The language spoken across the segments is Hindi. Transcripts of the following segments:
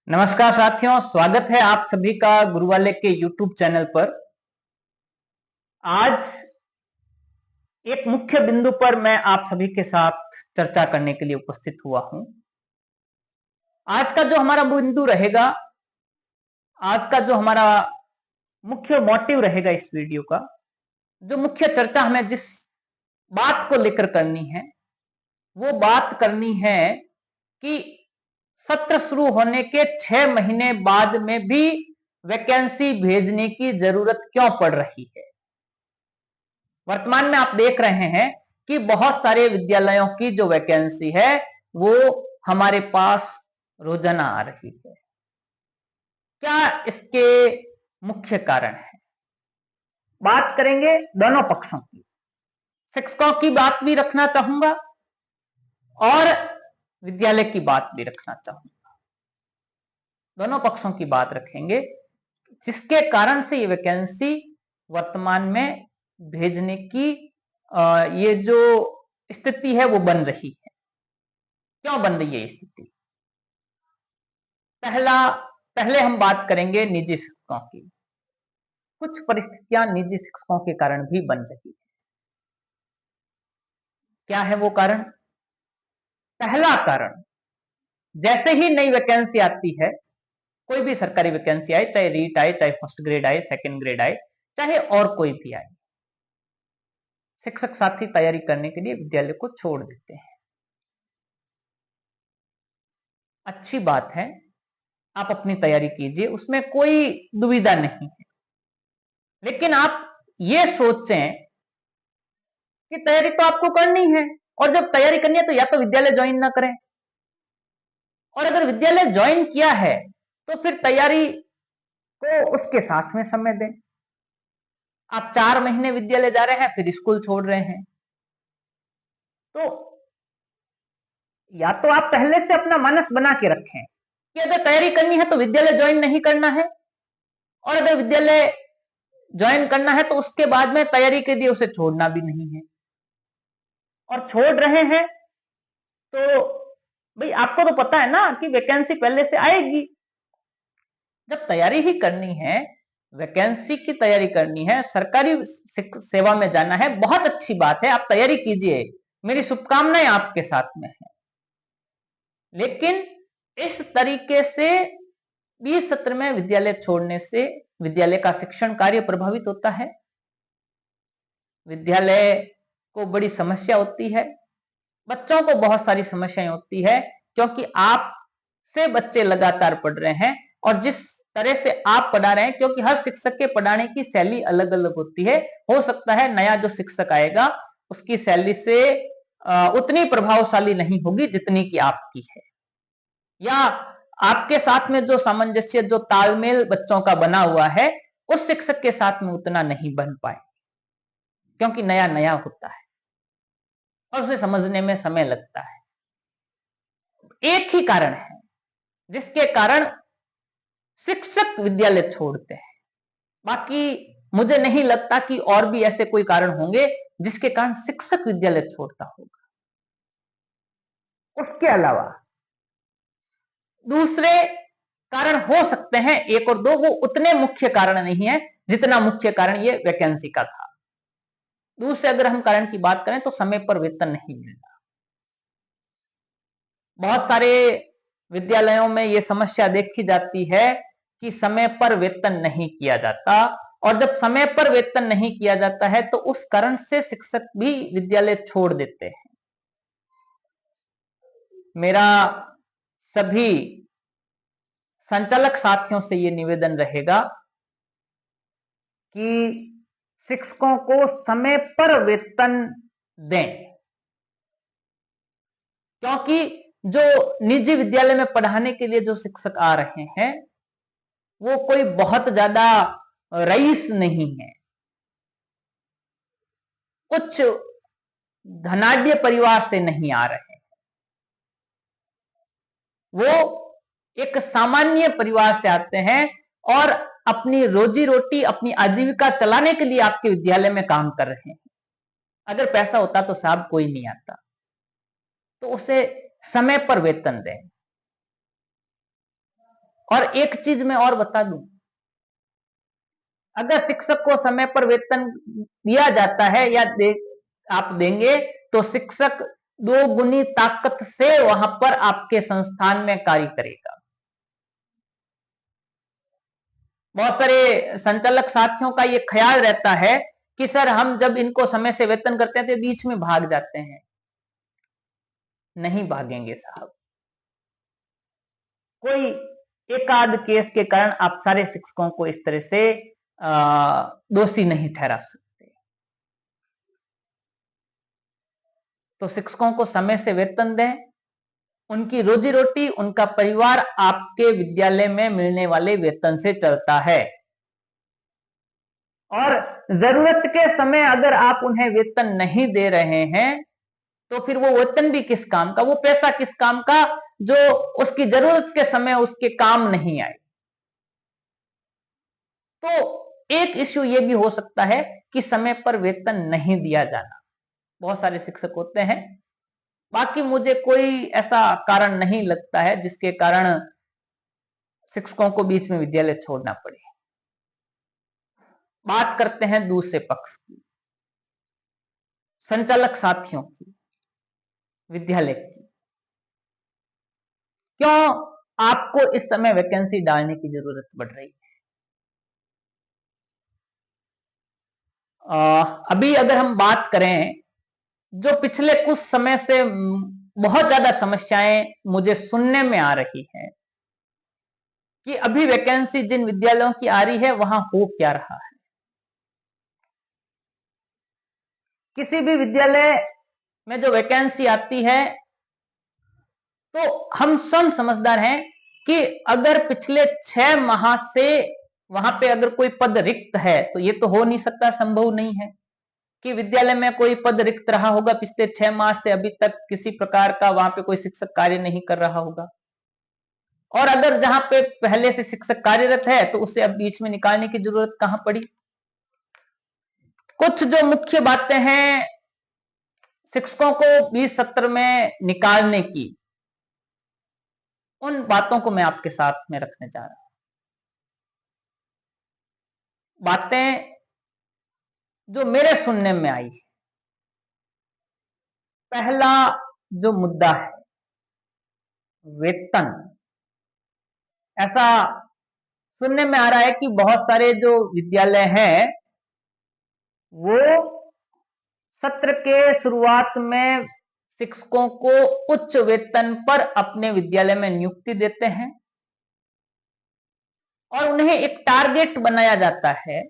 नमस्कार साथियों, स्वागत है आप सभी का गुरुवाले के YouTube चैनल पर। आज एक मुख्य बिंदु पर मैं आप सभी के साथ चर्चा करने के लिए उपस्थित हुआ हूं। आज का जो हमारा बिंदु रहेगा, आज का जो हमारा मुख्य मोटिव रहेगा इस वीडियो का, जो मुख्य चर्चा हमें जिस बात को लेकर करनी है, वो बात करनी है कि सत्र शुरू होने के 6 महीने बाद में भी वैकेंसी भेजने की जरूरत क्यों पड़ रही है। वर्तमान में आप देख रहे हैं कि बहुत सारे विद्यालयों की जो वैकेंसी है वो हमारे पास रोजाना आ रही है। क्या इसके मुख्य कारण है? बात करेंगे दोनों पक्षों की। शिक्षकों की बात भी रखना चाहूंगा और विद्यालय की बात भी रखना चाहूंगा। दोनों पक्षों की बात रखेंगे जिसके कारण से ये वैकेंसी वर्तमान में भेजने की ये जो स्थिति है वो बन रही है। क्यों बन रही है स्थिति? पहले हम बात करेंगे निजी शिक्षकों की। कुछ परिस्थितियां निजी शिक्षकों के कारण भी बन रही है। क्या है वो कारण? पहला कारण, जैसे ही नई वैकेंसी आती है, कोई भी सरकारी वैकेंसी आए, चाहे रीट आए, चाहे फर्स्ट ग्रेड आए, सेकंड ग्रेड आए, चाहे और कोई भी आए, शिक्षक साथी तैयारी करने के लिए विद्यालय को छोड़ देते हैं। अच्छी बात है, आप अपनी तैयारी कीजिए, उसमें कोई दुविधा नहीं है। लेकिन आप ये सोचें कि तैयारी तो आपको करनी है, और जब तैयारी करनी है तो या तो विद्यालय ज्वाइन ना करें, और अगर विद्यालय ज्वाइन किया है तो फिर तैयारी को उसके साथ में समय दें। आप 4 महीने विद्यालय जा रहे हैं, फिर स्कूल छोड़ रहे हैं, तो या तो आप पहले से अपना मानस बना के रखें कि अगर तैयारी करनी है तो विद्यालय ज्वाइन नहीं करना है, और अगर विद्यालय ज्वाइन करना है तो उसके बाद में तैयारी के लिए उसे छोड़ना भी नहीं है। और छोड़ रहे हैं तो भाई आपको तो पता है ना कि वैकेंसी पहले से आएगी। जब तैयारी ही करनी है, वैकेंसी की तैयारी करनी है, सरकारी सेवा में जाना है, बहुत अच्छी बात है, आप तैयारी कीजिए, मेरी शुभकामनाएं आपके साथ में है। लेकिन इस तरीके से 20 सत्र में विद्यालय छोड़ने से विद्यालय का शिक्षण कार्य प्रभावित होता है, विद्यालय को बड़ी समस्या होती है, बच्चों को बहुत सारी समस्याएं होती है, क्योंकि आप से बच्चे लगातार पढ़ रहे हैं, और जिस तरह से आप पढ़ा रहे हैं, क्योंकि हर शिक्षक के पढ़ाने की शैली अलग अलग होती है, हो सकता है नया जो शिक्षक आएगा उसकी शैली से उतनी प्रभावशाली नहीं होगी जितनी कि आपकी है, या आपके साथ में जो सामंजस्य, जो तालमेल बच्चों का बना हुआ है, उस शिक्षक के साथ में उतना नहीं बन पाए, क्योंकि नया नया होता है और उसे समझने में समय लगता है। एक ही कारण है जिसके कारण शिक्षक विद्यालय छोड़ते हैं, बाकी मुझे नहीं लगता कि और भी ऐसे कोई कारण होंगे जिसके कारण शिक्षक विद्यालय छोड़ता होगा। उसके अलावा दूसरे कारण हो सकते हैं, एक और दो, वो उतने मुख्य कारण नहीं है जितना मुख्य कारण ये वैकेंसी का था। दूसरे अगर हम कारण की बात करें तो समय पर वेतन नहीं मिलना। बहुत सारे विद्यालयों में यह समस्या देखी जाती है कि समय पर वेतन नहीं किया जाता, और जब समय पर वेतन नहीं किया जाता है तो उस कारण से शिक्षक भी विद्यालय छोड़ देते हैं। मेरा सभी संचालक साथियों से यह निवेदन रहेगा कि शिक्षकों को समय पर वेतन दें, क्योंकि जो निजी विद्यालय में पढ़ाने के लिए जो शिक्षक आ रहे हैं वो कोई बहुत ज्यादा रईस नहीं है, कुछ धनाढ्य परिवार से नहीं आ रहे हैं, वो एक सामान्य परिवार से आते हैं और अपनी रोजी रोटी, अपनी आजीविका चलाने के लिए आपके विद्यालय में काम कर रहे हैं। अगर पैसा होता तो साहब कोई नहीं आता, तो उसे समय पर वेतन दें। और एक चीज मैं और बता दूं, अगर शिक्षक को समय पर वेतन दिया जाता है या आप देंगे, तो शिक्षक दो गुनी ताकत से वहां पर आपके संस्थान में कार्य करेगा। बहुत सारे संचालक साथियों का ये ख्याल रहता है कि सर हम जब इनको समय से वेतन करते हैं तो बीच में भाग जाते हैं। नहीं भागेंगे साहब। कोई एक आध केस के कारण आप सारे शिक्षकों को इस तरह से दोषी नहीं ठहरा सकते। तो शिक्षकों को समय से वेतन दें, उनकी रोजी रोटी, उनका परिवार आपके विद्यालय में मिलने वाले वेतन से चलता है। और जरूरत के समय अगर आप उन्हें वेतन नहीं दे रहे हैं तो फिर वो वेतन भी किस काम का, वो पैसा किस काम का जो उसकी जरूरत के समय उसके काम नहीं आए। तो एक इश्यू ये भी हो सकता है कि समय पर वेतन नहीं दिया जाना। बहुत सारे शिक्षक होते हैं, बाकी मुझे कोई ऐसा कारण नहीं लगता है जिसके कारण शिक्षकों को बीच में विद्यालय छोड़ना पड़े। बात करते हैं दूसरे पक्ष की, संचालक साथियों की, विद्यालय की। क्यों आपको इस समय वैकेंसी डालने की जरूरत पड़ रही है? अभी अगर हम बात करें, जो पिछले कुछ समय से बहुत ज्यादा समस्याएं मुझे सुनने में आ रही है कि अभी वैकेंसी जिन विद्यालयों की आ रही है वहां हो क्या रहा है। किसी भी विद्यालय में जो वैकेंसी आती है तो हम स्वयं समझदार हैं कि अगर पिछले 6 माह से वहां पे अगर कोई पद रिक्त है तो ये तो हो नहीं सकता, संभव नहीं है कि विद्यालय में कोई पद रिक्त रहा होगा पिछले 6 माह से अभी तक किसी प्रकार का वहां पे कोई शिक्षक कार्य नहीं कर रहा होगा। और अगर जहां पे पहले से शिक्षक कार्यरत है तो उसे अब बीच में निकालने की जरूरत कहां पड़ी। कुछ जो मुख्य बातें हैं शिक्षकों को 20 सत्र में निकालने की, उन बातों को मैं आपके साथ में रखने जा रहा हूं। बातें जो मेरे सुनने में आई, पहला जो मुद्दा है वेतन। ऐसा सुनने में आ रहा है कि बहुत सारे जो विद्यालय हैं वो सत्र के शुरुआत में शिक्षकों को उच्च वेतन पर अपने विद्यालय में नियुक्ति देते हैं और उन्हें एक टारगेट बनाया जाता है।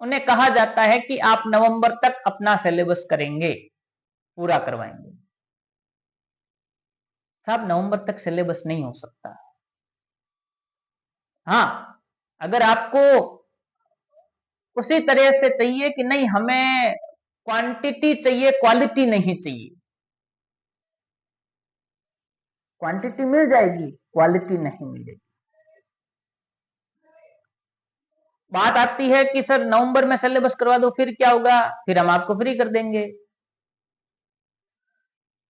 उन्हें कहा जाता है कि आप नवंबर तक अपना सिलेबस करेंगे, पूरा करवाएंगे। साहब नवंबर तक सिलेबस नहीं हो सकता। हाँ, अगर आपको उसी तरह से चाहिए कि नहीं हमें क्वांटिटी चाहिए, क्वालिटी नहीं चाहिए, क्वांटिटी मिल जाएगी, क्वालिटी नहीं मिलेगी। बात आती है कि सर नवंबर में सिलेबस करवा दो, फिर क्या होगा, फिर हम आपको फ्री कर देंगे।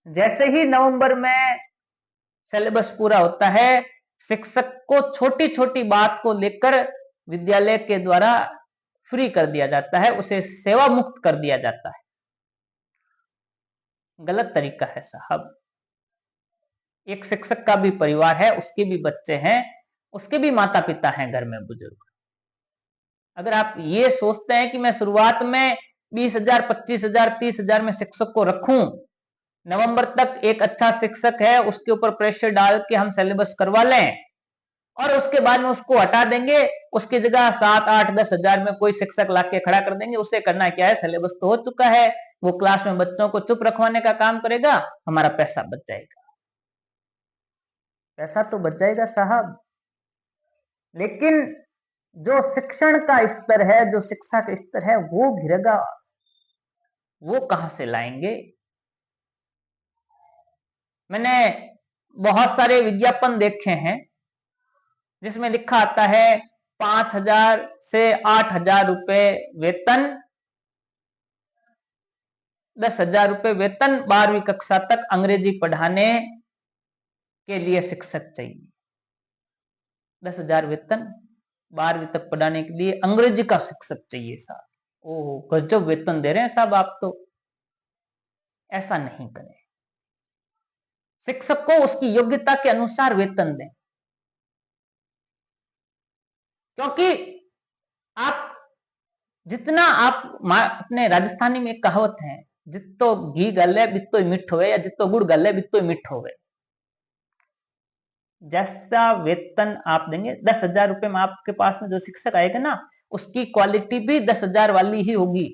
जैसे ही नवंबर में सिलेबस पूरा होता है, शिक्षक को छोटी छोटी बात को लेकर विद्यालय के द्वारा फ्री कर दिया जाता है, उसे सेवा मुक्त कर दिया जाता है। गलत तरीका है साहब। एक शिक्षक का भी परिवार है, उसके भी बच्चे हैं, उसके भी माता पिता हैं घर में बुजुर्ग। अगर आप ये सोचते हैं कि मैं शुरुआत में 20,000, 25,000, 30,000 में शिक्षक को रखूं, नवंबर तक एक अच्छा शिक्षक है उसके ऊपर प्रेशर डाल के हम सिलेबस करवा लें और उसके बाद में उसको हटा देंगे, उसकी जगह 7, 8, 10,000 में कोई शिक्षक लाके खड़ा कर देंगे, उसे करना क्या है, सिलेबस तो हो चुका है, वो क्लास में बच्चों को चुप रखवाने का काम करेगा, हमारा पैसा बच जाएगा। पैसा तो बच जाएगा साहब, लेकिन जो शिक्षण का स्तर है, जो शिक्षा का स्तर है वो गिरेगा, वो कहां से लाएंगे। मैंने बहुत सारे विज्ञापन देखे हैं जिसमें लिखा आता है 5,000 से 8,000 रुपए वेतन, 10,000 रुपए वेतन, 12वीं कक्षा तक अंग्रेजी पढ़ाने के लिए शिक्षक चाहिए। 10,000 वेतन, 12वीं तक पढ़ाने के लिए अंग्रेजी का शिक्षक चाहिए साहब। ओहो, गजब वेतन दे रहे हैं साहब आप तो। ऐसा नहीं करें, शिक्षक को उसकी योग्यता के अनुसार वेतन दें, क्योंकि आप जितना आप अपने राजस्थानी में एक कहावत है, जितो घी गले बितो मिठ होवे, या जितो गुड़ गले बितो मिठ होवे। जैसा वेतन आप देंगे, 10,000 रुपए में आपके पास में जो शिक्षक आएगा ना, उसकी क्वालिटी भी 10,000 वाली ही होगी।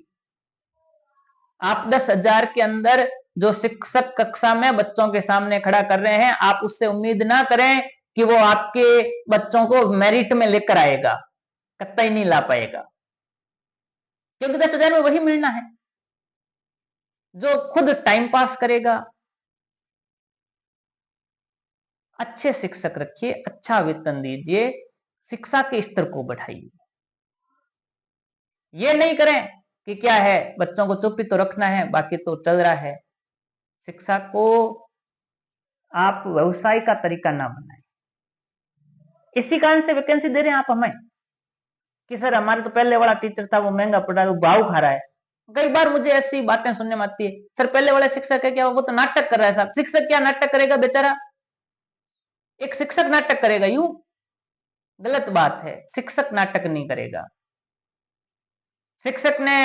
आप 10,000 के अंदर जो शिक्षक कक्षा में बच्चों के सामने खड़ा कर रहे हैं, आप उससे उम्मीद ना करें कि वो आपके बच्चों को मेरिट में लेकर आएगा, कतई नहीं ला पाएगा, क्योंकि 10,000 में वही मिलना है जो खुद टाइम पास करेगा। अच्छे शिक्षक रखिए, अच्छा वेतन दीजिए, शिक्षा के स्तर को बढ़ाइए। ये नहीं करें कि क्या है, बच्चों को चुप ही तो रखना है, बाकी तो चल रहा है। शिक्षा को आप व्यवसाय का तरीका ना बनाएं। इसी कारण से वैकेंसी दे रहे हैं आप हमें कि सर हमारे तो पहले वाला टीचर था, वो महंगा पड़ा है, वो भाव खा रहा है। कई बार मुझे ऐसी बातें सुनने में आती है, सर पहले वाला शिक्षक है क्या, वो तो नाटक कर रहा है साहब। शिक्षक क्या नाटक करेगा बेचारा, एक शिक्षक नाटक करेगा यूं? गलत बात है, शिक्षक नाटक नहीं करेगा। शिक्षक ने,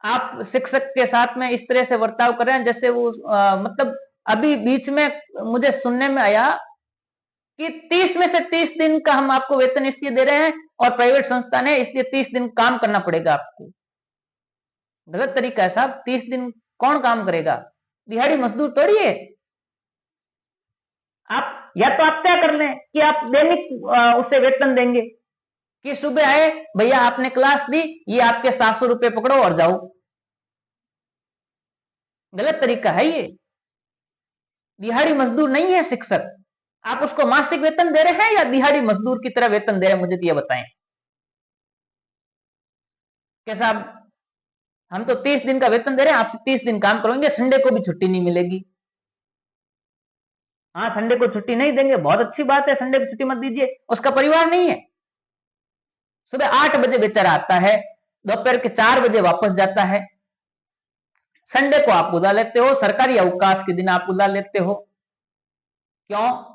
आप शिक्षक के साथ में इस तरह से बर्ताव कर रहे हैं जैसे वो मतलब अभी बीच में मुझे सुनने में आया कि 30 में से 30 दिन का हम आपको वेतन इसलिए दे रहे हैं, और प्राइवेट संस्थान है इसलिए 30 दिन काम करना पड़ेगा आपको। गलत तरीका है साहब, 30 दिन कौन काम करेगा, दिहाड़ी मजदूर थोड़ी है। आप या तो आप तय कर लें कि आप दैनिक उसे वेतन देंगे, कि सुबह आए भैया आपने क्लास दी, ये आपके 700 रुपए पकड़ो और जाओ। गलत तरीका है ये, दिहाड़ी मजदूर नहीं है शिक्षक। आप उसको मासिक वेतन दे रहे हैं या दिहाड़ी मजदूर की तरह वेतन दे रहे हैं, मुझे तो ये बताएं। क्या साहब हम तो 30 दिन का वेतन दे रहे हैं, आपसे 30 दिन काम करेंगे, संडे को भी छुट्टी नहीं मिलेगी। हाँ, संडे को छुट्टी नहीं देंगे, बहुत अच्छी बात है, संडे को छुट्टी मत दीजिए। उसका परिवार नहीं है, सुबह 8 बजे बेचारा आता है, दोपहर के 4 बजे वापस जाता है। संडे को आप बुला लेते हो, सरकारी अवकाश के दिन आप बुला लेते हो, क्यों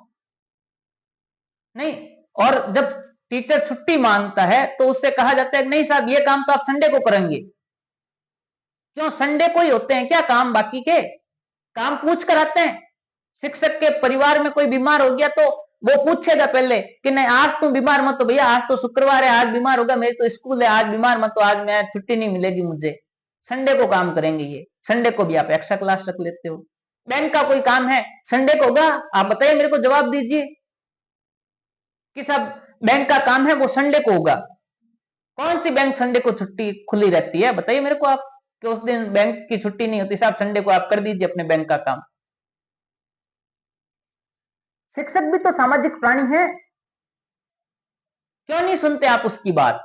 नहीं? और जब टीचर छुट्टी मांगता है तो उससे कहा जाता है नहीं साहब ये काम तो आप संडे को करेंगे। क्यों, संडे को ही होते हैं क्या काम, बाकी के काम पूछ कर आते हैं। शिक्षक के परिवार में कोई बीमार हो गया तो वो पूछेगा पहले कि नहीं आज तुम बीमार मत हो भैया, आज तो शुक्रवार है, आज बीमार होगा, मेरी तो स्कूल है, आज बीमार मत हो, आज मैं छुट्टी नहीं मिलेगी मुझे। संडे को काम करेंगे ये, संडे को भी आप एक्स्ट्रा क्लास रख लेते हो। बैंक का कोई काम है, संडे को होगा, आप बताइए मेरे को, जवाब दीजिए कि सब बैंक का काम है वो संडे को होगा। कौन सी बैंक संडे को छुट्टी खुली रहती है, बताइए मेरे को आप, कि उस दिन बैंक की छुट्टी नहीं होती साहब, संडे को आप कर दीजिए अपने बैंक का काम। शिक्षक भी तो सामाजिक प्राणी है, क्यों नहीं सुनते आप उसकी बात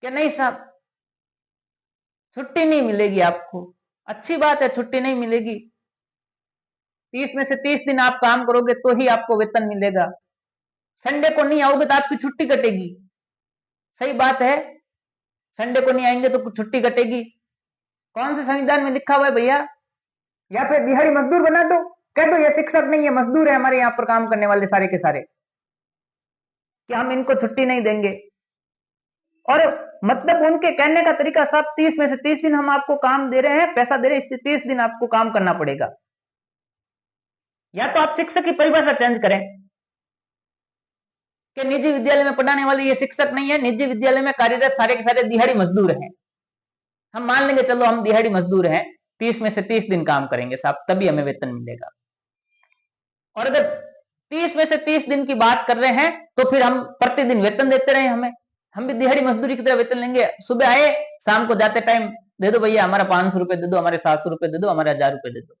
कि नहीं साहब छुट्टी नहीं मिलेगी आपको। अच्छी बात है, छुट्टी नहीं मिलेगी, 30 में से 30 दिन आप काम करोगे तो ही आपको वेतन मिलेगा। संडे को नहीं आओगे तो आपकी छुट्टी कटेगी, सही बात है, संडे को नहीं आएंगे तो छुट्टी कटेगी। कौन से संविधान में लिखा हुआ है भैया? या फिर दिहाड़ी मजदूर बना दो, कह दो ये शिक्षक नहीं है, मजदूर है हमारे यहाँ पर काम करने वाले सारे के सारे, कि हम इनको छुट्टी नहीं देंगे। और मतलब उनके कहने का तरीका साहब, 30 में से 30 दिन हम आपको काम दे रहे हैं, पैसा दे रहे हैं, इससे 30 दिन आपको काम करना पड़ेगा। या तो आप शिक्षक की परिभाषा चेंज करें कि निजी विद्यालय में पढ़ाने वाले ये शिक्षक नहीं है, निजी विद्यालय में कार्यरत सारे के सारे दिहाड़ी मजदूर हैं। हम मान लेंगे चलो हम दिहाड़ी मजदूर हैं, 30 में से 30 दिन काम करेंगे साहब, तभी हमें वेतन मिलेगा। और अगर 30 में से 30 दिन की बात कर रहे हैं तो फिर हम प्रतिदिन वेतन देते रहे हमें, हम भी दिहाड़ी मजदूरी की तरह वेतन लेंगे। सुबह आए, शाम को जाते टाइम दे दो भैया हमारा 500 रुपए दे दो, हमारे 700 रुपए दे दो, हमारे 1000 रुपए दे दो।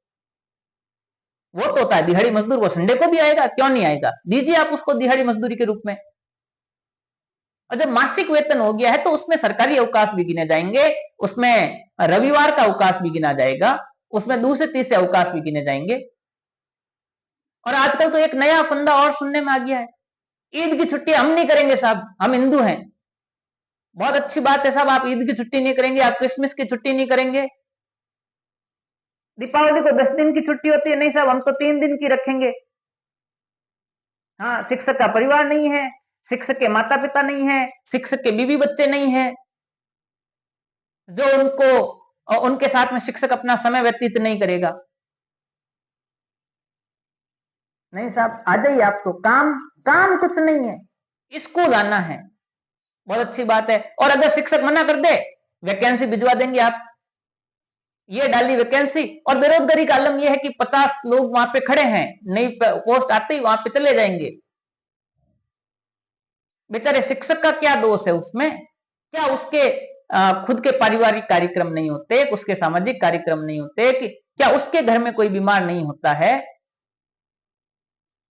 वो तो होता है दिहाड़ी मजदूर, वो संडे को भी आएगा, क्यों नहीं आएगा, दीजिए आप उसको दिहाड़ी मजदूरी के रूप में। और जब मासिक वेतन हो गया है तो उसमें सरकारी अवकाश भी गिने जाएंगे, उसमें रविवार का अवकाश भी गिना जाएगा, उसमें दूसरे तीसरे अवकाश भी गिने जाएंगे। और आजकल तो एक नया फंदा और सुनने में आ गया है ईद की छुट्टी हम नहीं करेंगे साहब, हम हिंदू हैं। बहुत अच्छी बात है साहब, आप ईद की छुट्टी नहीं करेंगे, आप क्रिसमस की छुट्टी नहीं करेंगे, दीपावली को 10 दिन की छुट्टी होती है, नहीं साहब हम तो 3 दिन की रखेंगे। हाँ, शिक्षक का परिवार नहीं है, शिक्षक के माता पिता नहीं है, शिक्षक के बीवी बच्चे नहीं है, जो उनके साथ में शिक्षक अपना समय व्यतीत नहीं करेगा। नहीं साहब, आ जाइए, आप तो काम काम कुछ नहीं है, स्कूल आना है, बहुत अच्छी बात है। और अगर शिक्षक मना कर दे, वैकेंसी भिजवा देंगे आप, ये डाली वैकेंसी। और बेरोजगारी का आलम यह है कि 50 लोग वहां पे खड़े हैं, नई पोस्ट आते ही वहां पे चले जाएंगे। बेचारे शिक्षक का क्या दोष है उसमें? क्या उसके खुद के पारिवारिक कार्यक्रम नहीं होते, उसके सामाजिक कार्यक्रम नहीं होते, कि क्या उसके घर में कोई बीमार नहीं होता है?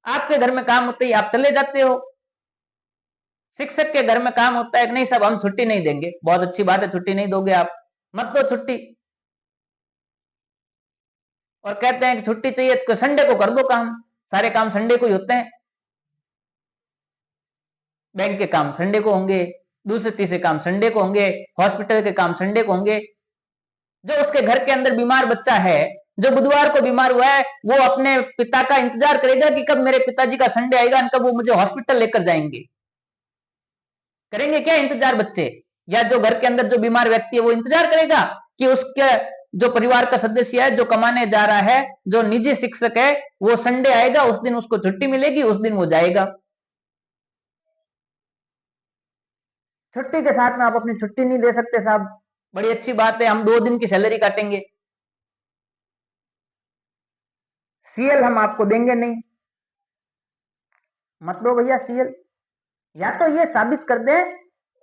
आपके घर में काम होते ही आप चले जाते हो, शिक्षक के घर में काम होता है, नहीं सब हम छुट्टी नहीं देंगे। बहुत अच्छी बात है, छुट्टी नहीं दोगे आप, मत दो छुट्टी। और कहते हैं कि छुट्टी चाहिए तो संडे को कर दो काम, सारे काम संडे को ही होते हैं, बैंक के काम संडे को होंगे, दूसरे तीसरे काम संडे को होंगे, हॉस्पिटल के काम संडे को होंगे। जो उसके घर के अंदर बीमार बच्चा है, जो बुधवार को बीमार हुआ है, वो अपने पिता का इंतजार करेगा कि कब मेरे पिताजी का संडे आएगा, कब वो मुझे हॉस्पिटल लेकर जाएंगे। करेंगे क्या इंतजार बच्चे? या जो घर के अंदर जो बीमार व्यक्ति है वो इंतजार करेगा कि उसके जो परिवार का सदस्य है, जो कमाने जा रहा है, जो निजी शिक्षक है, वो संडे आएगा, उस दिन उसको छुट्टी मिलेगी, उस दिन वो जाएगा। छुट्टी के साथ में आप अपनी छुट्टी नहीं दे सकते साहब, बड़ी अच्छी बात है, हम 2 दिन की सैलरी काटेंगे, सीएल हम आपको देंगे नहीं। मत दो भैया सीएल, या तो ये साबित कर दें,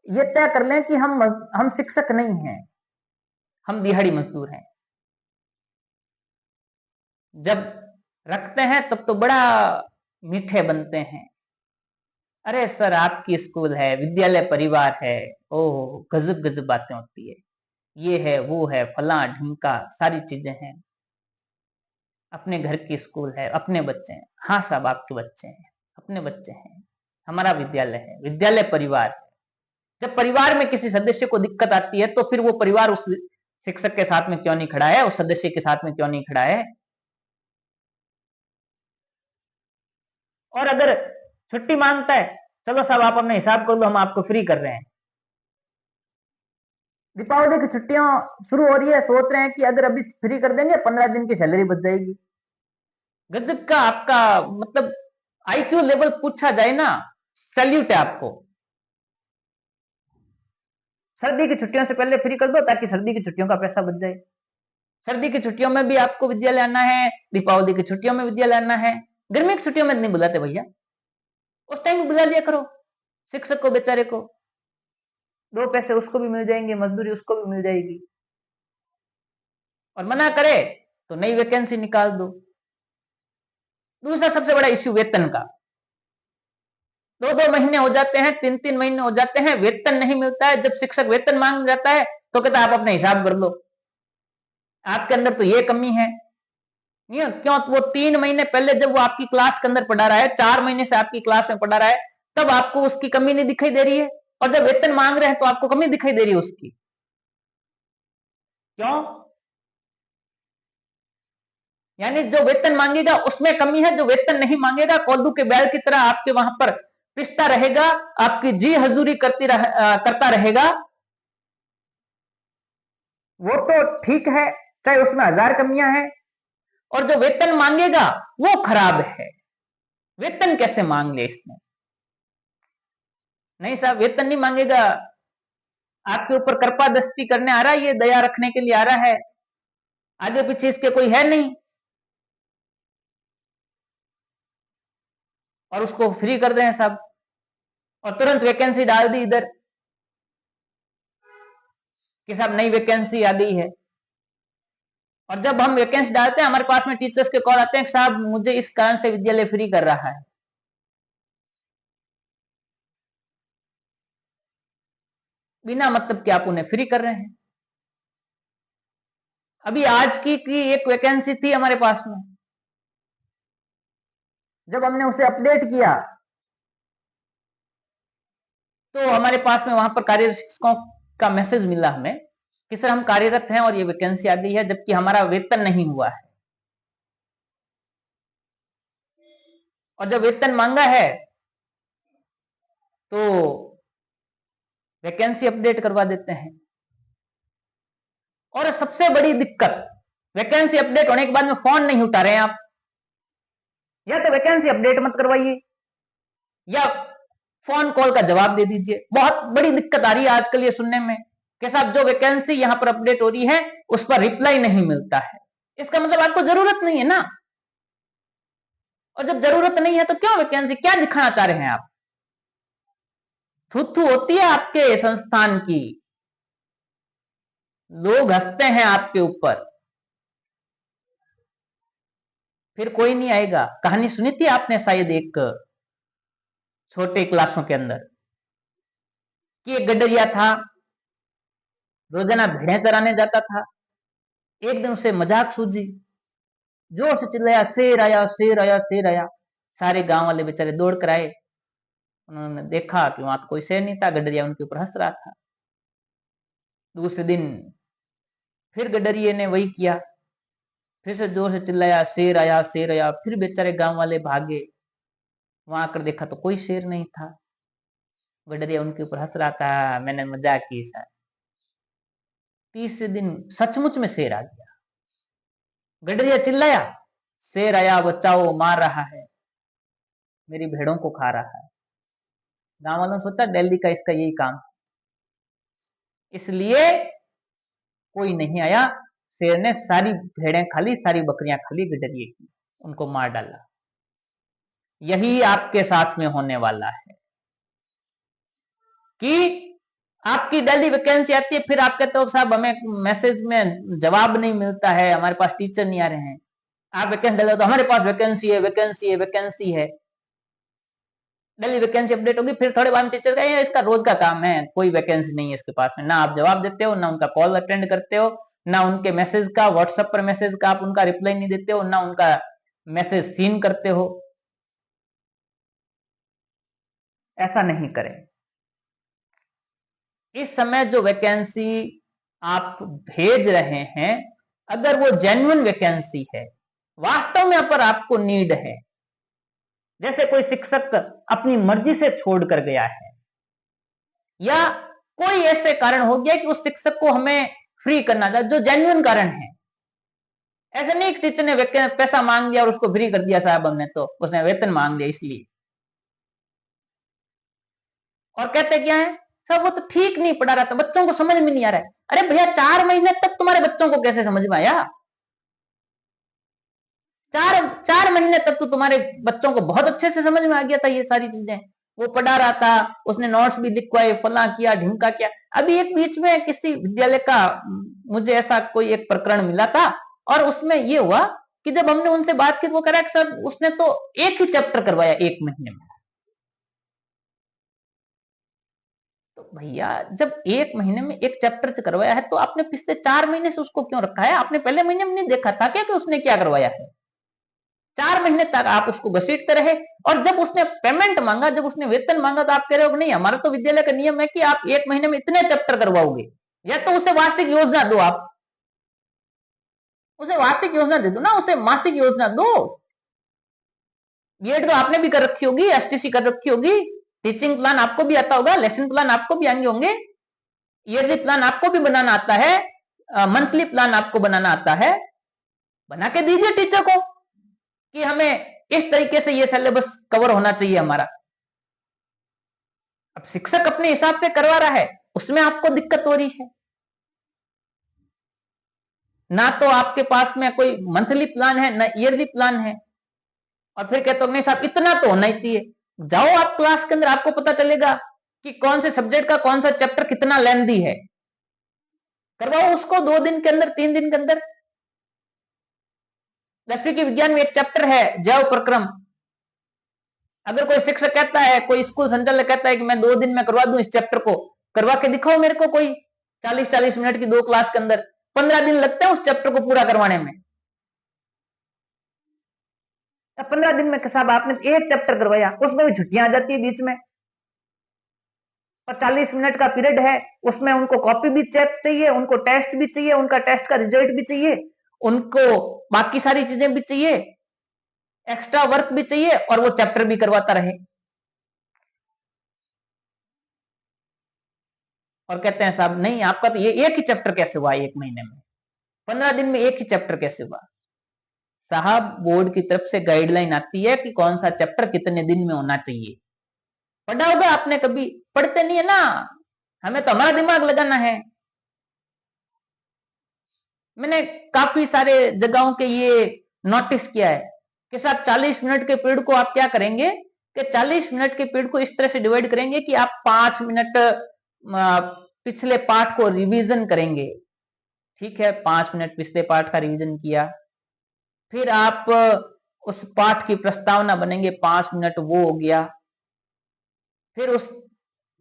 ये तय कर लें कि हम शिक्षक नहीं हैं, हम दिहाड़ी मजदूर हैं। जब रखते हैं तब तो बड़ा मीठे बनते हैं, अरे सर आपकी स्कूल है, विद्यालय परिवार है, ओह गजब गजब बातें होती है, ये है वो है फला ढिमका, सारी चीजें हैं, अपने घर की स्कूल है, अपने बच्चे हैं। हाँ साहब आपके बच्चे हैं, अपने बच्चे हैं, हमारा विद्यालय है, विद्यालय परिवार है। जब परिवार में किसी सदस्य को दिक्कत आती है तो फिर वो परिवार उस शिक्षक के साथ में क्यों नहीं खड़ा है, उस सदस्य के साथ में क्यों नहीं खड़ा है? और अगर छुट्टी मांगता है, चलो साहब आप अपने हिसाब कर लो, हम आपको फ्री कर रहे हैं। दीपावली की छुट्टियां शुरू हो रही है, सोच रहे हैं कि अगर अभी फ्री कर देंगे 15 दिन की सैलरी बच जाएगी। गजब का आपका मतलब आईक्यू लेवल पूछा जाए ना, सैल्यूट है आपको। सर्दी की छुट्टियों से पहले फ्री कर दो ताकि सर्दी की छुट्टियों का पैसा बच जाए। सर्दी की छुट्टियों में भी आपको विद्यालय आना है, दीपावली की छुट्टियों में विद्यालय आना है, गर्मी की छुट्टियों में नहीं बुलाते भैया, उस टाइम भी बुला लिया करो शिक्षक को, बेचारे को 2 पैसे उसको भी मिल जाएंगे, मजदूरी उसको भी मिल जाएगी। और मना करे तो नई वैकेंसी निकाल दो। दूसरा सबसे बड़ा इश्यू वेतन का, 2-2 महीने हो जाते हैं, 3-3 महीने हो जाते हैं, वेतन नहीं मिलता है। जब शिक्षक वेतन मांग जाता है तो कहता है आप अपने हिसाब कर लो, आपके अंदर तो ये कमी है। क्यों? वो 3 महीने पहले जब वो आपकी क्लास के अंदर पढ़ा रहा है, 4 महीने से आपकी क्लास में पढ़ा रहा है, तब आपको उसकी कमी नहीं दिखाई दे रही है, और जब वेतन मांग रहे हैं तो आपको कमी दिखाई दे रही है उसकी। क्यों? यानी जो वेतन मांगेगा उसमें कमी है, जो वेतन नहीं मांगेगा कोल्लू के बैल की तरह आपके वहां पर पिसता रहेगा, आपकी जी हजूरी करता रहेगा। वो तो ठीक है, चाहे उसमें 1000 कमियां हैं। और जो वेतन मांगेगा वो खराब है, वेतन कैसे मांग ले इसने? नहीं साहब वेतन नहीं मांगेगा, आपके ऊपर कृपा दृष्टि करने आ रहा है, ये दया रखने के लिए आ रहा है, आगे पीछे इसके कोई है नहीं, और उसको फ्री कर दें सब, और तुरंत वैकेंसी डाल दी इधर कि साहब नई वैकेंसी आ गई है। और जब हम वैकेंसी डालते हैं हमारे पास में टीचर्स के कॉल आते हैं कि साहब मुझे इस कारण से विद्यालय फ्री कर रहा है। बिना मतलब कि आप उन्हें फ्री कर रहे हैं। अभी आज की एक वैकेंसी थी हमारे पास में, जब हमने उसे अपडेट किया तो हमारे पास में वहां पर कार्यरत शिक्षकों का मैसेज मिला हमें कि सर हम कार्यरत हैं और ये वैकेंसी आ गई है, जबकि हमारा वेतन नहीं हुआ है। और जब वेतन मांगा है तो वैकेंसी अपडेट करवा देते हैं। और सबसे बड़ी दिक्कत, वैकेंसी अपडेट होने के बाद में फोन नहीं उठा रहे हैं आप। या तो वैकेंसी अपडेट मत करवाइए या फोन कॉल का जवाब दे दीजिए। बहुत बड़ी दिक्कत आ रही है आजकल ये सुनने में कि साहब जो वैकेंसी यहां पर अपडेट हो रही है उस पर रिप्लाई नहीं मिलता है। इसका मतलब आपको जरूरत नहीं है ना। और जब जरूरत नहीं है तो क्यों वैकेंसी, क्या दिखाना चाह रहे हैं आप? थुथु होती है आपके संस्थान की, लोग हंसते हैं आपके ऊपर, फिर कोई नहीं आएगा। कहानी सुनी थी आपने शायद एक छोटे क्लासों के अंदर कि एक गडरिया था, रोजाना भेड़ें चराने जाता था। एक दिन उसे मजाक सूझी, जोर से चिल्लाया, शेर आया, शेर आया, शेर आया। सारे गांव वाले बेचारे दौड़ कर आए। उन्होंने देखा कि वहां तो कोई शेर नहीं था, गडरिया उनके ऊपर हंस रहा था। दूसरे दिन फिर गडरिये ने वही किया, फिर से जोर से चिल्लाया, शेर आया, शेर आया। फिर बेचारे गांव वाले भागे, वहां आकर देखा तो कोई शेर नहीं था। गडरिया उनके ऊपर हंस रहा था, मैंने मजाक की सर। तीसरे दिन सचमुच में शेर आ गया। गडरिया चिल्लाया, शेर आया, बचाओ, मार रहा है, मेरी भेड़ों को खा रहा है। गांव वालों ने सोचा दिल्ली का इसका यही काम, इसलिए कोई नहीं आया। शेर ने सारी भेड़ें खा ली, सारी बकरियां खा ली गडरिये की, उनको मार डाला। यही आपके साथ में होने वाला है कि आपकी दिल्ली वैकेंसी आती है, फिर आप कहते हो साहब हमें मैसेज में जवाब नहीं मिलता है, हमारे पास टीचर नहीं आ रहे हैं। आप वैकेंसी डालो तो हमारे पास वैकेंसी है, वैकेंसी है, वैकेंसी है। दिल्ली वैकेंसी अपडेट होगी, फिर थोड़े बाद टीचर कहेंगे इसका रोज का काम है, कोई वैकेंसी नहीं है इसके पास में। ना आप जवाब देते हो, ना उनका कॉल अटेंड करते हो, ना उनके मैसेज का, व्हाट्सएप पर मैसेज का आप उनका रिप्लाई नहीं देते हो, ना उनका मैसेज सीन करते हो। ऐसा नहीं करें। इस समय जो वैकेंसी आप भेज रहे हैं, अगर वो जेन्युइन वैकेंसी है, वास्तव में पर आपको नीड है, जैसे कोई शिक्षक अपनी मर्जी से छोड़ कर गया है या कोई ऐसे कारण हो गया कि उस शिक्षक को हमें फ्री करना था, जो जेन्युइन कारण है। ऐसे नहीं टीचर ने पैसा मांग लिया और उसको फ्री कर दिया साहब हमने, तो उसने वेतन मांग लिया इसलिए। और कहते क्या है, सब वो तो ठीक नहीं पढ़ा रहा था, बच्चों को समझ में नहीं आ रहा है। अरे भैया 4 महीने तक तुम्हारे बच्चों को कैसे समझ में आया? 4 महीने तक तो तुम्हारे बच्चों को बहुत अच्छे से समझ में आ गया था ये सारी चीजें। वो पढ़ा रहा था, उसने नोट्स भी लिखवाए, फला किया, ढिमका किया। अभी एक बीच में किसी विद्यालय का मुझे ऐसा कोई एक प्रकरण मिला था, और उसमें ये हुआ कि जब हमने उनसे बात की तो वो कह रहा है सर उसने तो एक ही चैप्टर करवाया 1 महीने में। तो भैया जब 1 महीने में एक चैप्टर करवाया है तो आपने पिछले 4 महीने से उसको क्यों रखा है? आपने पहले महीने में नहीं देखा था क्या कि उसने क्या करवाया है? 4 महीने तक आप उसको घसीटते रहे, और जब उसने पेमेंट मांगा, जब उसने वेतन मांगा, तो आप कह रहे हो नहीं हमारा तो विद्यालय का नियम है कि आप 1 महीने में इतने चैप्टर करवाओगे। या तो उसे वार्षिक योजना दो, आप उसे वार्षिक योजना दे दो ना, उसे मासिक योजना दो। बीएड तो आपने भी कर रखी होगी, एसटीसी कर रखी होगी, टीचिंग प्लान आपको भी आता होगा, लेसन प्लान आपको भी आएंगे होंगे, ईयरली प्लान आपको भी बनाना आता है, मंथली प्लान आपको बनाना आता है। बना के दीजिए टीचर को कि हमें इस तरीके से ये सिलेबस कवर होना चाहिए हमारा। अब शिक्षक अपने हिसाब से करवा रहा है, उसमें आपको दिक्कत हो रही है। ना तो आपके पास में कोई मंथली प्लान है, ना ईयरली प्लान है, और फिर कहते हो नहीं साहब इतना तो होना ही चाहिए। जाओ आप क्लास के अंदर, आपको पता चलेगा कि कौन से सब्जेक्ट का कौन सा चैप्टर कितना लेंथी है। करवाओ उसको 2 दिन के अंदर, 3 दिन के अंदर। 10वीं के विज्ञान में एक चैप्टर है जैव प्रक्रम। अगर कोई शिक्षक कहता है, कोई स्कूल संचालक कहता है कि मैं 2 दिन में करवा दूं इस चैप्टर को, करवा के दिखाओ मेरे को। कोई 40-40 मिनट की 2 क्लास के अंदर 15 दिन लगते हैं उस चैप्टर को पूरा करवाने में। 15 दिन में साहब आपने एक चैप्टर करवाया, उसमें भी छुट्टियां आ जाती है बीच में। और 40 मिनट का पीरियड है, उसमें उनको कॉपी भी चेक चाहिए, उनको टेस्ट भी चाहिए, उनका टेस्ट का रिजल्ट भी चाहिए, उनको बाकी सारी चीजें भी चाहिए, एक्स्ट्रा वर्क भी चाहिए, और वो चैप्टर भी करवाता रहे। और कहते हैं साहब नहीं, आपका तो ये एक ही चैप्टर कैसे हुआ, एक महीने में, 15 दिन में एक ही चैप्टर कैसे हुआ? साहब बोर्ड की तरफ से गाइडलाइन आती है कि कौन सा चैप्टर कितने दिन में होना चाहिए। पढ़ा होगा आपने कभी? पढ़ते नहीं है ना, हमें तो हमारा दिमाग लगाना है। मैंने काफी सारे जगहों के ये नोटिस किया है कि साहब 40 मिनट के पीरियड को आप क्या करेंगे कि 40 मिनट के पीरियड को इस तरह से डिवाइड करेंगे कि आप 5 मिनट पिछले पाठ को रिवीजन करेंगे। ठीक है, 5 मिनट पिछले पाठ का रिवीजन किया, फिर आप उस पाठ की प्रस्तावना बनेंगे, 5 मिनट वो हो गया, फिर उस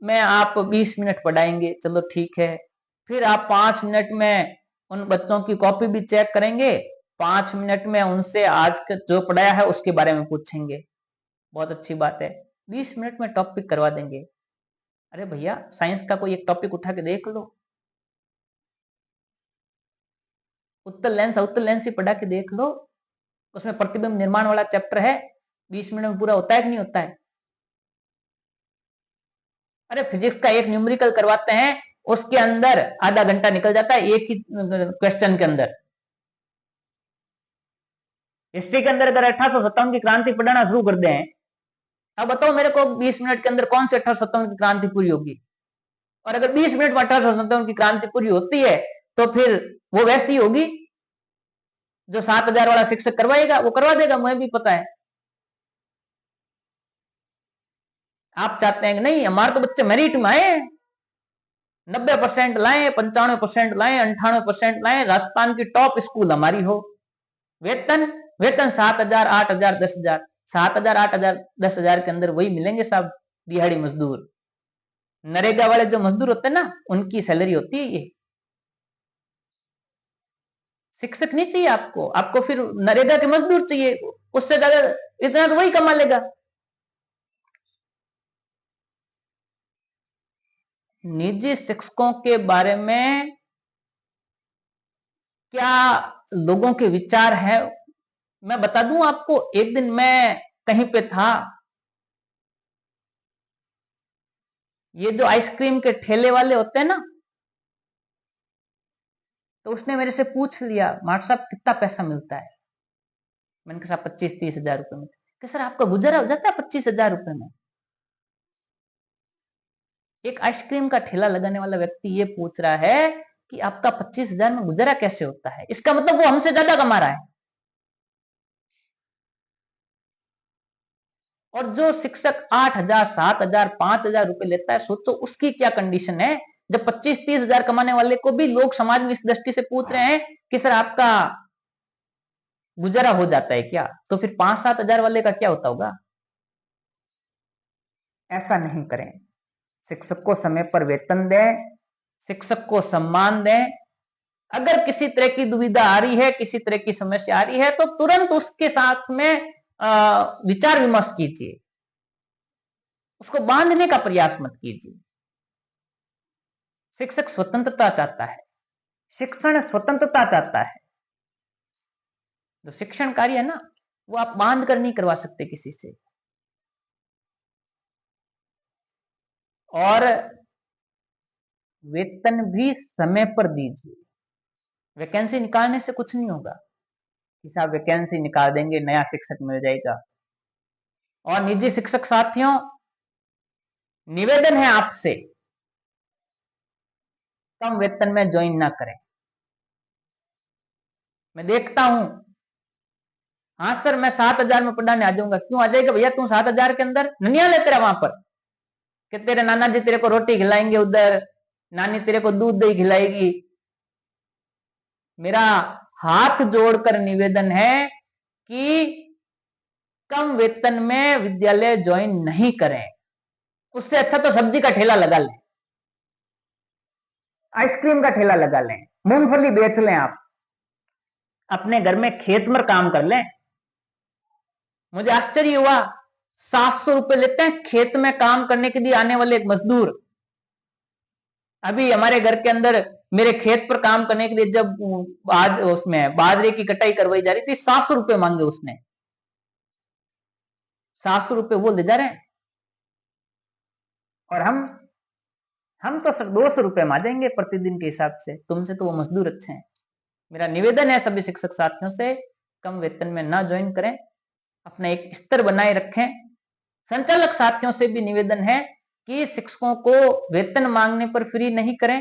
में आप 20 मिनट पढ़ाएंगे, चलो ठीक है, फिर आप 5 मिनट में उन बच्चों की कॉपी भी चेक करेंगे, 5 मिनट में उनसे आज जो पढ़ाया है उसके बारे में पूछेंगे, बहुत अच्छी बात है, 20 मिनट में टॉपिक करवा देंगे। अरे भैया, साइंस का कोई एक टॉपिक उठा के देख लो, उत्तर लेंस ही पढ़ा के देख लो, उसमें प्रतिबिंब निर्माण वाला चैप्टर है, 20 मिनट में पूरा होता है कि नहीं होता है? अरे फिजिक्स का एक न्यूमेरिकल करवाते हैं, उसके अंदर आधा घंटा निकल जाता है एक ही क्वेश्चन के अंदर। हिस्ट्री के अंदर अगर 1857 की क्रांति पढ़ाना शुरू कर दें, अब बताओ मेरे को 20 मिनट के अंदर कौन सी 1857 की क्रांति पूरी होगी? और अगर 20 मिनट में 1857 की क्रांति पूरी होती है तो फिर वो वैसी होगी जो 7,000 वाला शिक्षक करवाएगा, वो करवा देगा, मुझे भी पता है। आप चाहते हैं कि नहीं हमारे तो बच्चे मेरिट में आए, 90% लाए, 95% लाए, 98% लाए, राजस्थान की टॉप स्कूल हमारी हो। वेतन वेतन 7,000, 8,000, 10,000, 7,000, 8,000, 10,000 के अंदर वही मिलेंगे सब दिहाड़ी मजदूर। नरेगा वाले जो मजदूर होते हैं ना, उनकी सैलरी होती है ये। शिक्षक नहीं चाहिए आपको, आपको फिर नरेगा के मजदूर चाहिए, उससे ज्यादा इतना तो वही कमा लेगा। निजी शिक्षकों के बारे में क्या लोगों के विचार है, मैं बता दूं आपको। एक दिन मैं कहीं पे था, ये जो आइसक्रीम के ठेले वाले होते हैं ना, तो उसने मेरे से पूछ लिया, मास्टर साहब कितना पैसा मिलता है? मैंने कहा 25-30 हजार रुपए में। कि सर आपका गुजारा हो जाता है 25,000 रुपए में? एक आइसक्रीम का ठेला लगाने वाला व्यक्ति ये पूछ रहा है कि आपका 25,000 में गुजारा कैसे होता है? इसका मतलब वो हमसे ज्यादा कमा रहा है। और जो शिक्षक 8,000, 7,000, 5,000 रुपए लेता है, सोचो उसकी क्या कंडीशन है, जब 25-30 हजार कमाने वाले को भी लोग समाज में इस दृष्टि से पूछ रहे हैं कि सर आपका गुजारा हो जाता है क्या, तो फिर 5-7 हजार वाले का क्या होता होगा? ऐसा नहीं करें। शिक्षक को समय पर वेतन दें, शिक्षक को सम्मान दें। अगर किसी तरह की दुविधा आ रही है, किसी तरह की समस्या आ रही है, तो तुरंत उसके साथ में विचार विमर्श कीजिए, उसको बांधने का प्रयास मत कीजिए। शिक्षक स्वतंत्रता चाहता है, शिक्षण स्वतंत्रता चाहता है। जो शिक्षण कार्य है ना, वो आप बांध कर नहीं करवा सकते किसी से। और वेतन भी समय पर दीजिए। वैकेंसी निकालने से कुछ नहीं होगा कि साहब वैकेंसी निकाल देंगे नया शिक्षक मिल जाएगा। और निजी शिक्षक साथियों, निवेदन है आपसे, कम वेतन में ज्वाइन ना करें। मैं देखता हूं, हाँ सर मैं 7,000 में पढ़ाने आ जाऊंगा। क्यों आ जाएगा भैया, तुम 7,000 के अंदर ननिया लेते रहे वहां पर कि तेरे नाना जी तेरे को रोटी खिलाएंगे, उधर नानी तेरे को दूध दही खिलाएगी। मेरा हाथ जोड़कर निवेदन है कि कम वेतन में विद्यालय ज्वाइन नहीं करें। उससे अच्छा तो सब्जी का ठेला लगा लें, आइसक्रीम का ठेला लगा लें, मूंगफली बेच लें, आप अपने घर में खेत में काम कर लें। मुझे आश्चर्य हुआ, 700 रुपए लेते हैं खेत में काम करने के लिए आने वाले एक मजदूर। अभी हमारे घर के अंदर मेरे खेत पर काम करने के लिए जब उसमें बाजरे की कटाई करवाई जा रही थी, 700 रुपए मांगे उसने। 700 रुपए वो ले जा रहे हैं, और हम तो सर 200 रुपए मांगेंगे प्रतिदिन के हिसाब से। तुमसे तो वो मजदूर अच्छे हैं। मेरा निवेदन है सभी शिक्षक साथियों से, कम वेतन में ना ज्वाइन करें, अपना एक स्तर बनाए रखें। संचालक साथियों से भी निवेदन है कि शिक्षकों को वेतन मांगने पर फ्री नहीं करें।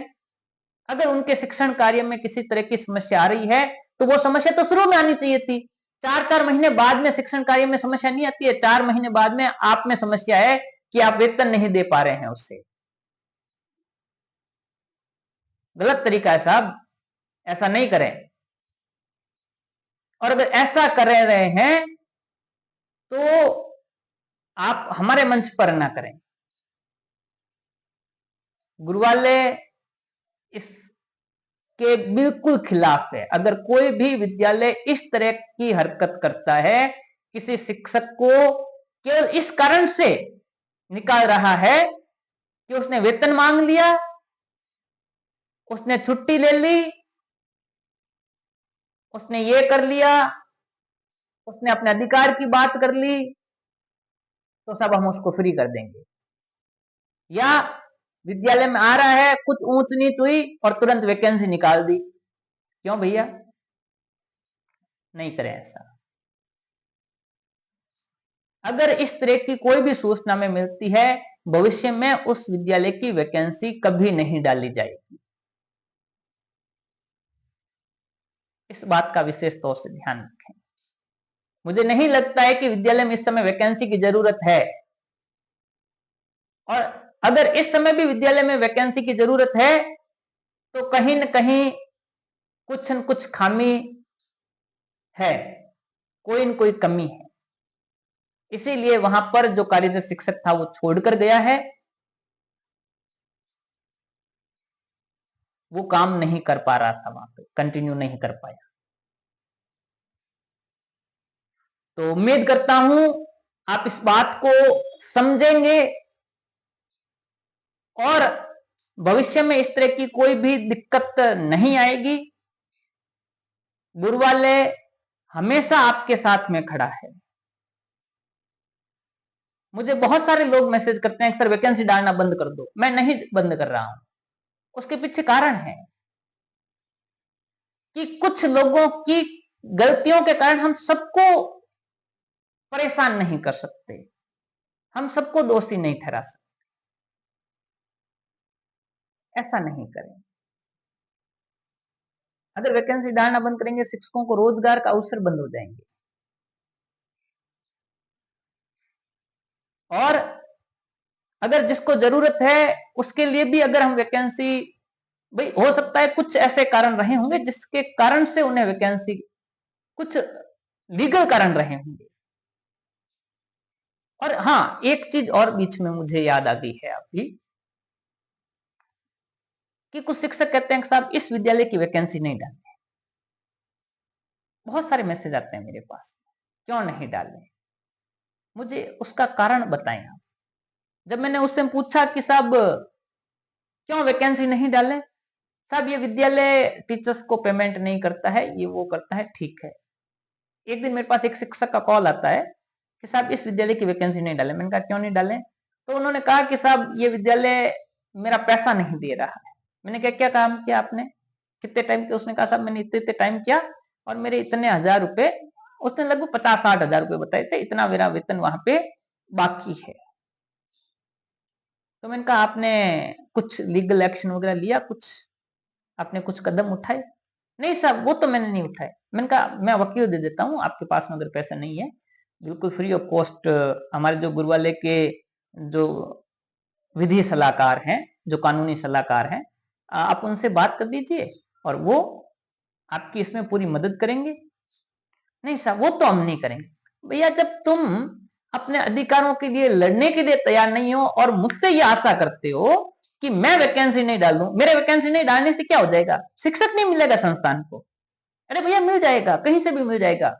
अगर उनके शिक्षण कार्य में किसी तरह की समस्या आ रही है तो वो समस्या तो शुरू में आनी चाहिए थी। 4-4 महीने बाद में शिक्षण कार्य में समस्या नहीं आती है, 4 महीने बाद में आप में समस्या है कि आप वेतन नहीं दे पा रहे हैं उससे। गलत तरीका है साहब, ऐसा नहीं करें। और अगर ऐसा कर रहे हैं तो आप हमारे मंच पर ना करें। गुरुवाल्य इसके बिल्कुल खिलाफ है। अगर कोई भी विद्यालय इस तरह की हरकत करता है, किसी शिक्षक को केवल इस कारण से निकाल रहा है कि उसने वेतन मांग लिया, उसने छुट्टी ले ली, उसने ये कर लिया, उसने अपने अधिकार की बात कर ली, तो सब हम उसको फ्री कर देंगे। या विद्यालय में आ रहा है, कुछ ऊंच नीच हुई और तुरंत वैकेंसी निकाल दी। क्यों भैया? नहीं करें ऐसा। अगर इस तरह की कोई भी सूचना में मिलती है, भविष्य में उस विद्यालय की वैकेंसी कभी नहीं डाली जाएगी। इस बात का विशेष तौर से ध्यान रखें। मुझे नहीं लगता है कि विद्यालय में इस समय वैकेंसी की जरूरत है, और अगर इस समय भी विद्यालय में वैकेंसी की जरूरत है तो कहीं न कहीं कुछ न कुछ खामी है, कोई न कोई कमी है। इसीलिए वहां पर जो कार्यरत शिक्षक था वो छोड़कर गया है, वो काम नहीं कर पा रहा था, वहां पे कंटिन्यू नहीं कर पाया। तो उम्मीद करता हूं आप इस बात को समझेंगे और भविष्य में इस तरह की कोई भी दिक्कत नहीं आएगी। गुरुवाल्य हमेशा आपके साथ में खड़ा है। मुझे बहुत सारे लोग मैसेज करते हैं, सर वैकेंसी डालना बंद कर दो। मैं नहीं बंद कर रहा हूं। उसके पीछे कारण है कि कुछ लोगों की गलतियों के कारण हम सबको परेशान नहीं कर सकते, हम सबको दोषी नहीं ठहरा सकते। ऐसा नहीं करें। अगर वैकेंसी डालना बंद करेंगे, शिक्षकों को रोजगार का अवसर बंद हो जाएंगे। और अगर जिसको जरूरत है उसके लिए भी अगर हम वैकेंसी, भाई हो सकता है कुछ ऐसे कारण रहे होंगे जिसके कारण से उन्हें वैकेंसी, कुछ लीगल कारण रहे होंगे। और हाँ, एक चीज और बीच में मुझे याद आ गई है अभी, कि कुछ शिक्षक कहते हैं कि साहब इस विद्यालय की वैकेंसी नहीं डालनी। बहुत सारे मैसेज आते हैं मेरे पास, क्यों नहीं डाले, मुझे उसका कारण बताएं आप। जब मैंने उससे पूछा कि साहब क्यों वैकेंसी नहीं डाले, साहब ये विद्यालय टीचर्स को पेमेंट नहीं करता है, ये वो करता है। ठीक है। एक दिन मेरे पास एक शिक्षक का कॉल आता है कि साहब इस विद्यालय की वैकेंसी नहीं डाले। मैंने कहा क्यों नहीं डाले? तो उन्होंने कहा कि साहब ये विद्यालय मेरा पैसा नहीं दे रहा है। मैंने कहा क्या काम किया आपने, कितने टाइम किया? उसने कहा साहब मैंने इतने इतने टाइम किया और मेरे इतने हजार रुपए, उसने लगभग 50-60 हजार रुपए बताए थे, इतना मेरा वेतन वहां पे बाकी है। तो मैंने कहा आपने कुछ लीगल एक्शन वगैरह लिया, कुछ आपने कुछ कदम उठाए? नहीं साहब वो तो मैंने नहीं उठाए। मैंने कहा मैं वकील दे देता हूँ आपके पास में, अगर पैसा नहीं है बिल्कुल फ्री ऑफ कॉस्ट हमारे जो गुरुवाल्य के जो विधि सलाहकार हैं, जो कानूनी सलाहकार हैं, आप उनसे बात कर दीजिए और वो आपकी इसमें पूरी मदद करेंगे। नहीं साहब वो तो हम नहीं करेंगे। भैया जब तुम अपने अधिकारों के लिए लड़ने के लिए तैयार नहीं हो और मुझसे ये आशा करते हो कि मैं वैकेंसी नहीं डाल दूं, मेरे वैकेंसी नहीं डालने से क्या हो जाएगा? शिक्षक नहीं मिलेगा संस्थान को? अरे भैया मिल जाएगा, कहीं से भी मिल जाएगा।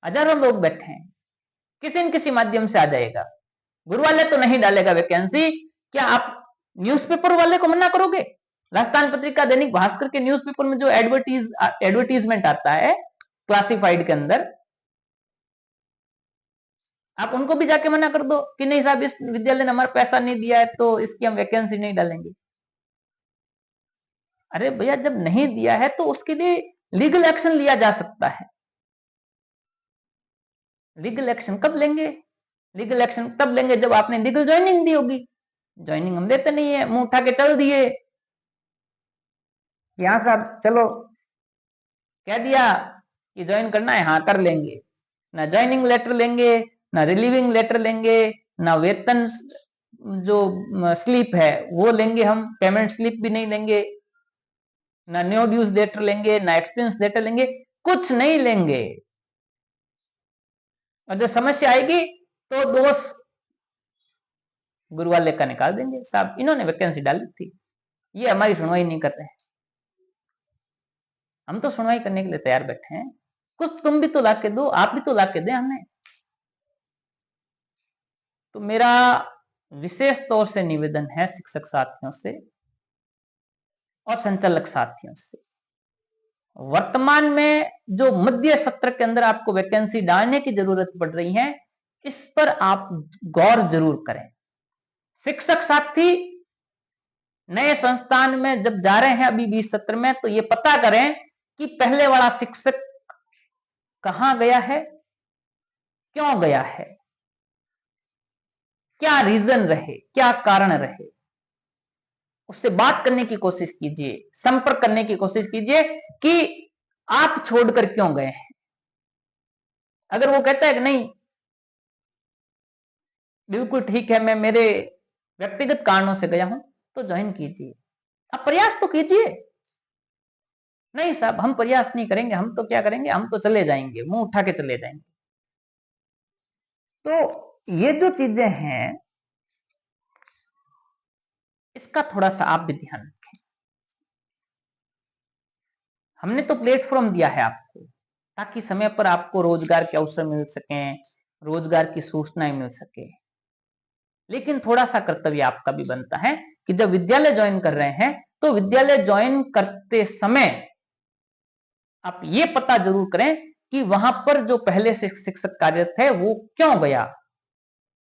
हजारों लोग बैठे हैं, किसी न किसी माध्यम से आ जाएगा। गुरुवाल्य तो नहीं डालेगा वैकेंसी। क्या आप न्यूज़पेपर वाले को मना करोगे? राजस्थान पत्रिका, दैनिक भास्कर के न्यूज़पेपर में जो एडवर्टीजमेंट आता है क्लासिफाइड के अंदर, आप उनको भी जाके मना कर दो कि नहीं साहब, इस विद्यालय ने हमारा पैसा नहीं दिया है तो इसकी हम वैकेंसी नहीं डालेंगे। अरे भैया, जब नहीं दिया है तो उसके लिए लीगल एक्शन लिया जा सकता है। लीगल एक्शन कब लेंगे? लीगल एक्शन तब लेंगे जब आपने लीगल ज्वाइनिंग दी होगी। ज्वाइनिंग हम देते नहीं है, मुंह उठा के चल दिए, यहां साहब चलो, कह दिया कि ज्वाइन करना है, हाँ कर लेंगे। ना ज्वाइनिंग लेटर लेंगे, ना रिलीविंग लेटर लेंगे, ना वेतन जो स्लिप है वो लेंगे, हम पेमेंट स्लिप भी नहीं लेंगे, ना न्यू ड्यूज लेटर लेंगे, ना एक्सपीरियंस लेटर लेंगे, कुछ नहीं लेंगे। और जब समस्या आएगी तो दोष गुरु वाले का निकाल देंगे, साहब इन्होंने वैकेंसी डाली थी, ये हमारी सुनवाई नहीं कर रहे हैं। हम तो सुनवाई करने के लिए तैयार बैठे हैं, कुछ तुम भी तो ला के दो, आप भी तो ला के दें हमें। तो मेरा विशेष तौर से निवेदन है शिक्षक साथियों से और संचालक साथियों से, वर्तमान में जो मध्य सत्र के अंदर आपको वैकेंसी डालने की जरूरत पड़ रही है, इस पर आप गौर जरूर करें। शिक्षक साथी नए संस्थान में जब जा रहे हैं अभी 20 सत्र में, तो ये पता करें कि पहले वाला शिक्षक कहां गया है, क्यों गया है, क्या रीजन रहे, क्या कारण रहे, उससे बात करने की कोशिश कीजिए, संपर्क करने की कोशिश कीजिए कि आप छोड़कर क्यों गए हैं। अगर वो कहता है कि नहीं बिल्कुल ठीक है, मैं मेरे व्यक्तिगत कारणों से गया हूं, तो ज्वाइन कीजिए, आप प्रयास तो कीजिए। नहीं साहब, हम प्रयास नहीं करेंगे, हम तो क्या करेंगे, हम तो चले जाएंगे, मुंह उठा के चले जाएंगे। तो ये जो चीजें हैं, इसका थोड़ा सा आप भी ध्यान रखें। हमने तो प्लेटफॉर्म दिया है आपको, ताकि समय पर आपको रोजगार के अवसर मिल सके, रोजगार की सूचनाएं मिल सके। लेकिन थोड़ा सा कर्तव्य आपका भी बनता है कि जब विद्यालय ज्वाइन कर रहे हैं, तो विद्यालय ज्वाइन करते समय आप ये पता जरूर करें कि वहां पर जो पहले से शिक्षक कार्यरत है वो क्यों गया,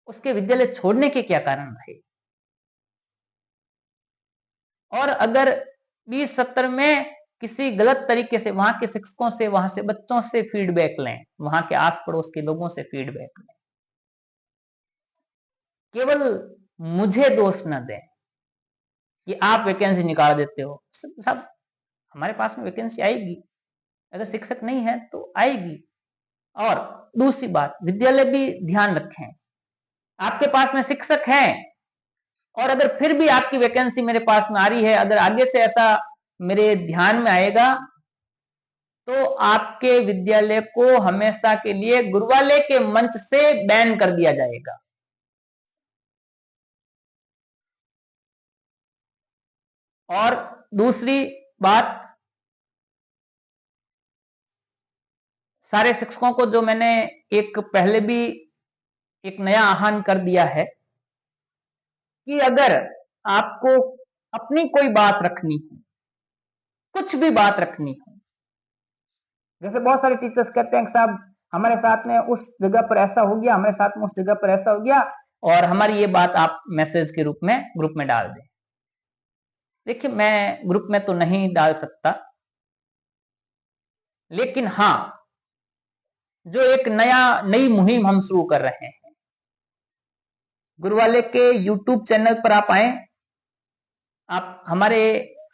उसके विद्यालय छोड़ने के क्या कारण रहे। और अगर 20 सत्र में किसी गलत तरीके से वहां के शिक्षकों से, वहां से बच्चों से फीडबैक लें, वहां के आस पड़ोस के लोगों से फीडबैक लें, केवल मुझे दोष न दें कि आप वैकेंसी निकाल देते हो। सब हमारे पास में वैकेंसी आएगी, अगर शिक्षक नहीं है तो आएगी। और दूसरी बात, विद्यालय भी ध्यान रखें, आपके पास में शिक्षक हैं और अगर फिर भी आपकी वैकेंसी मेरे पास में आ रही है, अगर आगे से ऐसा मेरे ध्यान में आएगा, तो आपके विद्यालय को हमेशा के लिए गुरुवाले के मंच से बैन कर दिया जाएगा। और दूसरी बात, सारे शिक्षकों को जो मैंने एक पहले भी एक नया आह्वान कर दिया है कि अगर आपको अपनी कोई बात रखनी हो, कुछ भी बात रखनी हो, जैसे बहुत सारे टीचर्स कहते हैं कि साहब हमारे साथ में उस जगह पर ऐसा हो गया, हमारे साथ में उस जगह पर ऐसा हो गया, और हमारी ये बात आप मैसेज के रूप में ग्रुप में डाल दें। देखिए, मैं ग्रुप में तो नहीं डाल सकता, लेकिन हाँ, जो एक नई मुहिम हम शुरू कर रहे हैं, गुरुवाले के YouTube चैनल पर आप आए, आप हमारे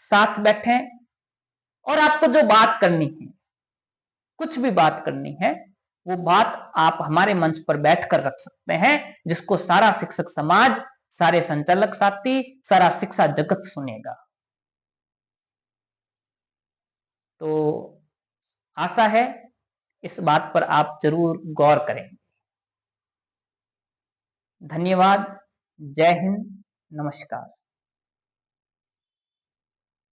साथ बैठे और आपको जो बात करनी है, कुछ भी बात करनी है, वो बात आप हमारे मंच पर बैठकर रख सकते हैं, जिसको सारा शिक्षक समाज, सारे संचालक साथी, सारा शिक्षा जगत सुनेगा। तो आशा है इस बात पर आप जरूर गौर करें। धन्यवाद। जय हिंद। नमस्कार।